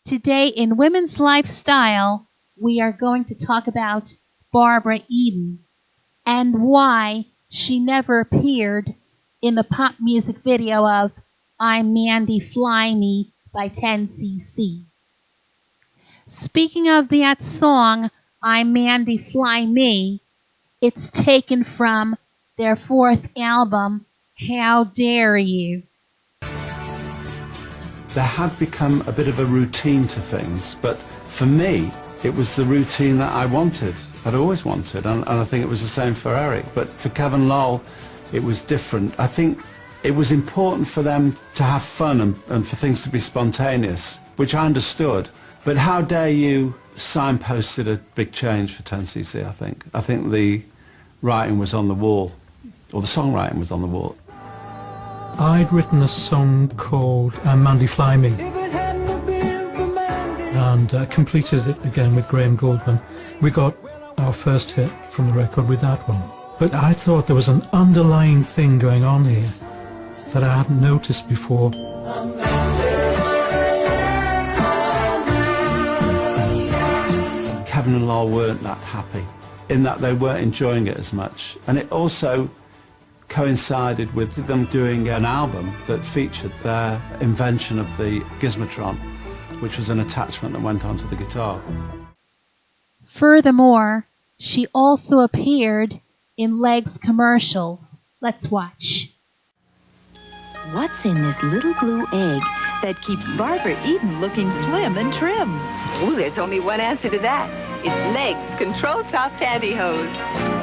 Today in Women's Lifestyle, we are going to talk about Barbara Eden and why she never appeared in the pop music video of I'm Mandy Fly Me by 10cc. Speaking of that song, I'm Mandy Fly Me, it's taken from their fourth album, How Dare You. There had become a bit of a routine to things, but for me, it was the routine that I wanted, I'd always wanted, and I think it was the same for Eric. But for Kevin Lowell, it was different. I think it was important for them to have fun and for things to be spontaneous, which I understood. But How Dare You signposted a big change for 10cc, I think. I think the writing was on the wall, or the songwriting was on the wall. I'd written a song called Mandy Fly Me and completed it again with Graham Gouldman. We got our first hit from the record with that one. But I thought there was an underlying thing going on here that I hadn't noticed before. Kevin and Lowell weren't that happy, in that they weren't enjoying it as much. And it also coincided with them doing an album that featured their invention of the Gizmotron, which was an attachment that went onto the guitar. Furthermore, she also appeared in Legs commercials. Let's watch. What's in this little blue egg that keeps Barbara Eden looking slim and trim? Oh, there's only one answer to that. It's Legs Control Top Pantyhose.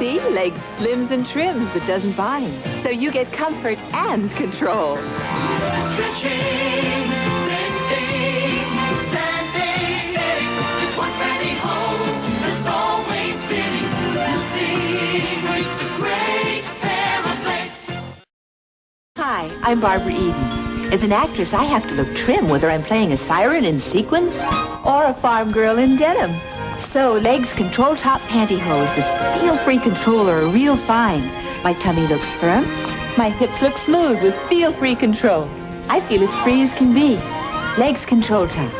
See, Legs slims and trims but doesn't bind, so you get comfort and control. Stretching, bending, standing, setting. There's one pantyhose that's always fitting. Nothing beats a great pair of legs. Hi, I'm Barbara Eden. As an actress, I have to look trim whether I'm playing a siren in sequins or a farm girl in denim. So, Legs Control Top Pantyhose with feel-free control are a real find. My tummy looks firm. My hips look smooth with feel-free control. I feel as free as can be. Legs Control Top.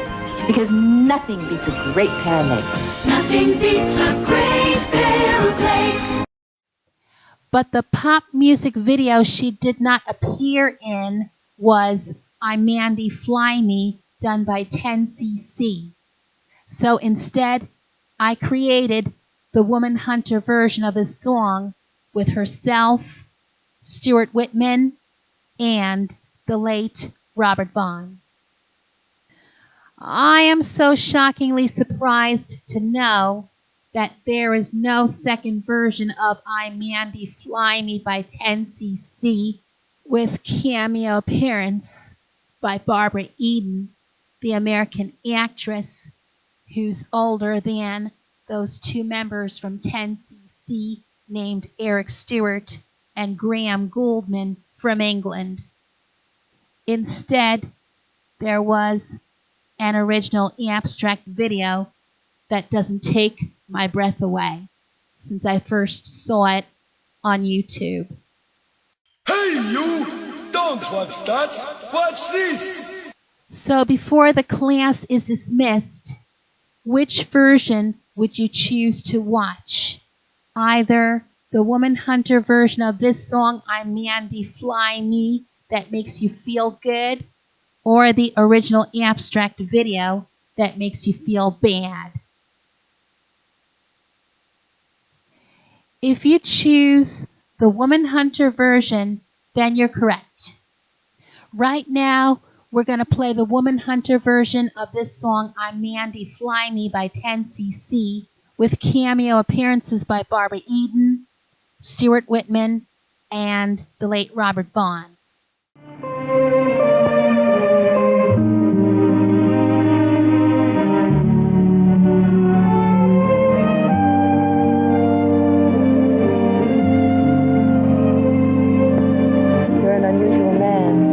Because nothing beats a great pair of legs. Nothing beats a great pair of legs. But the pop music video she did not appear in was I'm Mandy Fly Me, done by 10cc. So instead, I created the Woman Hunter version of this song with herself, Stuart Whitman, and the late Robert Vaughn. I am so shockingly surprised to know that there is no second version of I'm Mandy Fly Me by 10cc with cameo appearance by Barbara Eden, the American actress who's older than those two members from 10cc named Eric Stewart and Graham Gouldman from England. Instead, there was an original abstract video that doesn't take my breath away since I first saw it on YouTube. Hey you! Don't watch that! Watch this! So before the class is dismissed, which version would you choose to watch? Either the Woman Hunter version of this song, I'm Mandy Fly Me, that makes you feel good, or the original abstract video that makes you feel bad. If you choose the Woman Hunter version, then you're correct. Right now, we're going to play the Woman Hunter version of this song, I'm Mandy Fly Me by 10cc, with cameo appearances by Barbara Eden, Stuart Whitman, and the late Robert Vaughn. You're an unusual man.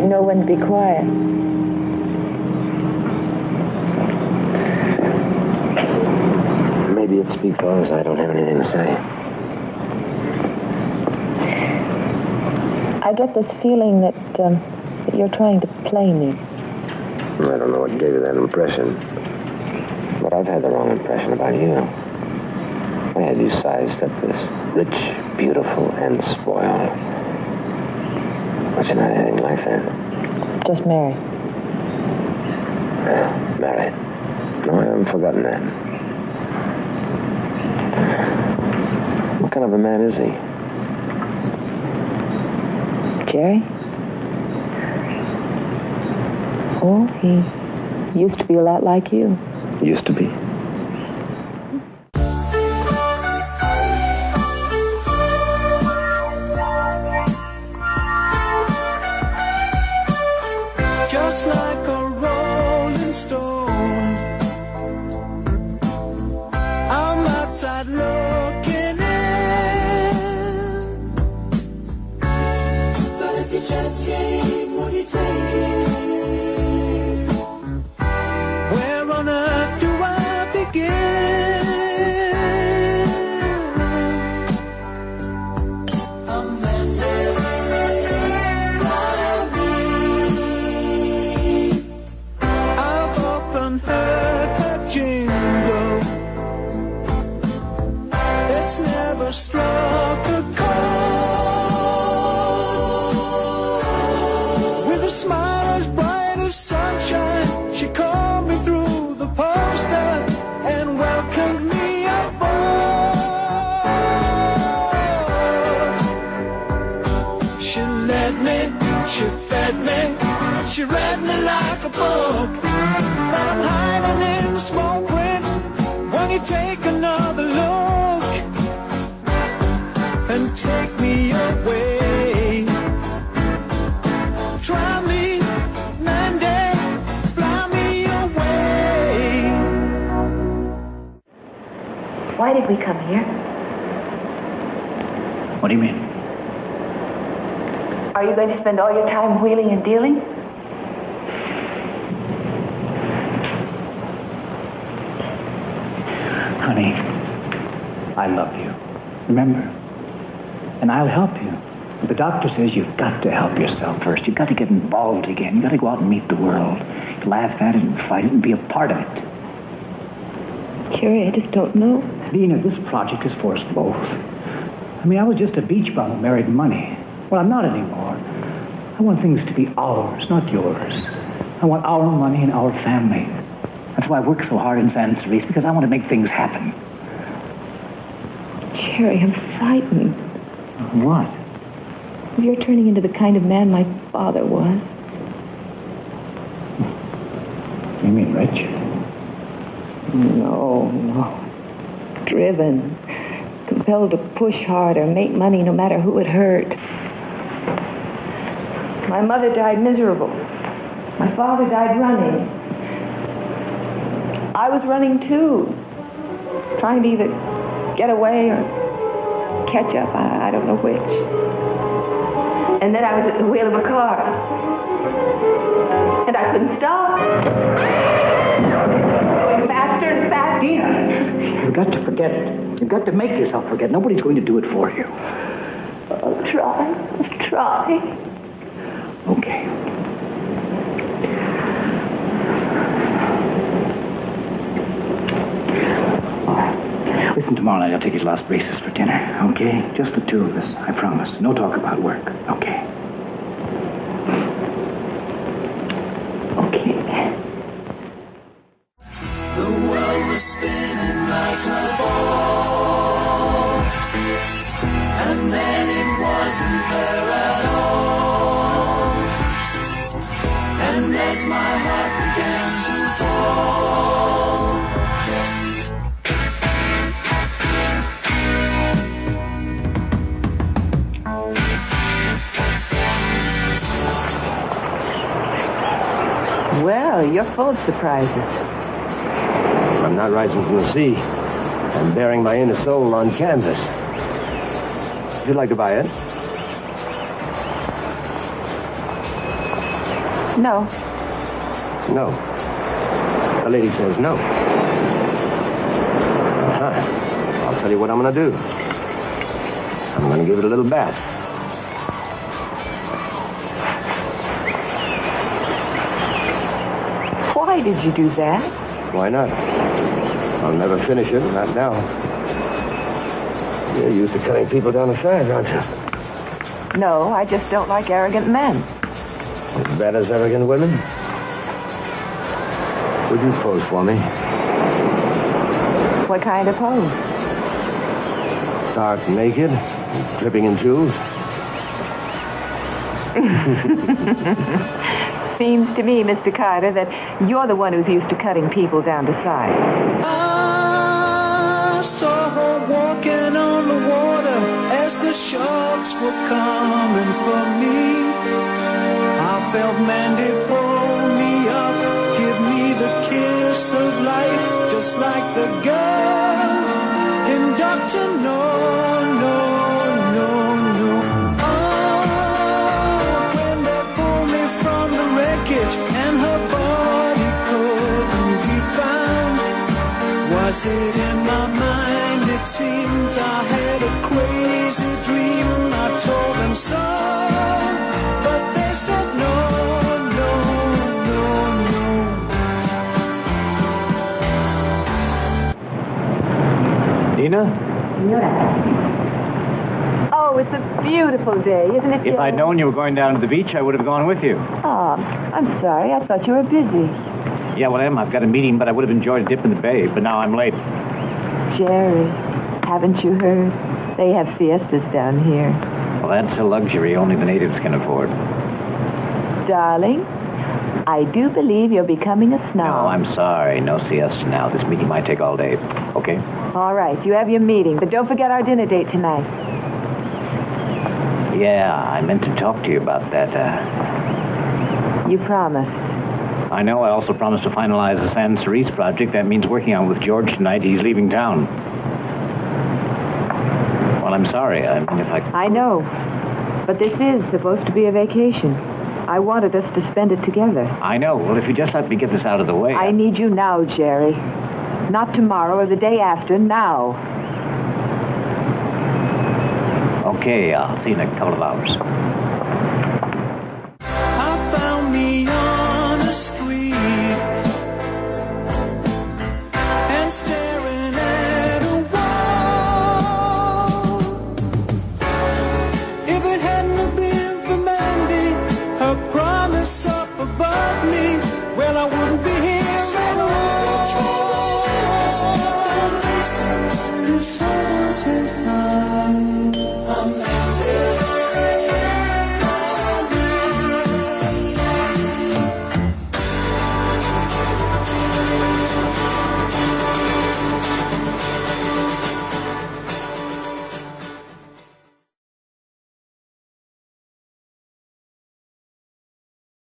You know when to be quiet. Maybe it's because I don't have anything to say. I get this feeling that you're trying to play me. I don't know what gave you that impression. But I've had the wrong impression about you. I had you sized up as rich, beautiful, and spoiled. But you're not anything like that. Just married. Yeah, married. No, I haven't forgotten that. What kind of a man is he? Jerry? Oh, he used to be a lot like you. Used to be. Just like a rolling stone, I'm outside looking in. But if your chance came, would you take it? Where on earth do I begin? I've often heard her jingle. It's never struck a chord. With a smile as bright as sunshine, she called me through the poster and welcomed me aboard. She led me, she fed me, she read me like a book. But I'm hiding in the small print. When you take another look and take me away, try me, Monday, fly me away. Why did we come here? What do you mean? Are you going to spend all your time wheeling and dealing? Honey, I love you. Remember? And I'll help you. But the doctor says you've got to help yourself first. You've got to get involved again. You've got to go out and meet the world. Laugh at it and fight it and be a part of it. Jerry, I just don't know. Dina, this project is for us both. I mean, I was just a beach bum who married money. Well, I'm not anymore. I want things to be ours, not yours. I want our money and our family. That's why I work so hard in San Cerise, because I want to make things happen. Jerry, I'm frightened. What? You're turning into the kind of man my father was. You mean rich? No. Driven. Compelled to push harder, make money no matter who it hurt. My mother died miserable. My father died running. I was running too. Trying to either get away or catch up. I don't know which. And then I was at the wheel of a car. And I couldn't stop. Going faster and faster. Dina, you've got to forget it. You've got to make yourself forget. Nobody's going to do it for you. I'll try. Okay. All right. Listen, tomorrow night I'll take his last braces for dinner, okay? Just the two of us, I promise. No talk about work, okay? Okay. The world was spinning like a ball, and then it wasn't there at all. And as my heart began to fall, Well, you're full of surprises. I'm not rising from the sea. I'm bearing my inner soul on canvas. Would you like to buy it? No. No. The lady says no. I'll tell you what I'm going to do. I'm going to give it a little bath. Why did you do that? Why not? I'll never finish it, not now. You're used to cutting people down the sides, aren't you? No, I just don't like arrogant men. As bad as arrogant women? Would you pose for me? What kind of pose? Stark naked, dripping in jewels. Seems to me, Mr. Carter, that you're the one who's used to cutting people down to size. I saw her walking on the water as the sharks were coming for me. I felt Mandy pull me up, give me the kiss of life, just like the girl in Dr. No. When they pulled me from the wreckage and her body couldn't be found, was it in my mind? It seems I had a crazy dream. I told them so, but they said no. Dina? Oh, it's a beautiful day, isn't it, If I'd known you were going down to the beach, I would have gone with you. Oh, I'm sorry. I thought you were busy. Yeah, well, I've got a meeting, but I would have enjoyed a dip in the bay, but now I'm late. Jerry, haven't you heard? They have fiestas down here. Well, that's a luxury only the natives can afford. Darling, I do believe you're becoming a snob. No, I'm sorry. No siesta now. This meeting might take all day. Okay? All right, you have your meeting, but don't forget our dinner date tonight. Yeah, I meant to talk to you about that. You promised. I know. I also promised to finalize the San Cerise project. That means working on it with George tonight. He's leaving town. Well, I'm sorry. I mean, if I know. But this is supposed to be a vacation. I wanted us to spend it together. I know. Well, if you just let me get this out of the way... I need you now, Jerry. Not tomorrow or the day after, now. Okay, I'll see you in a couple of hours. I found me on the street and staring at a wall. If it hadn't been for Mandy, her promise up above me, well, I wouldn't be here at all. This wasn't hard.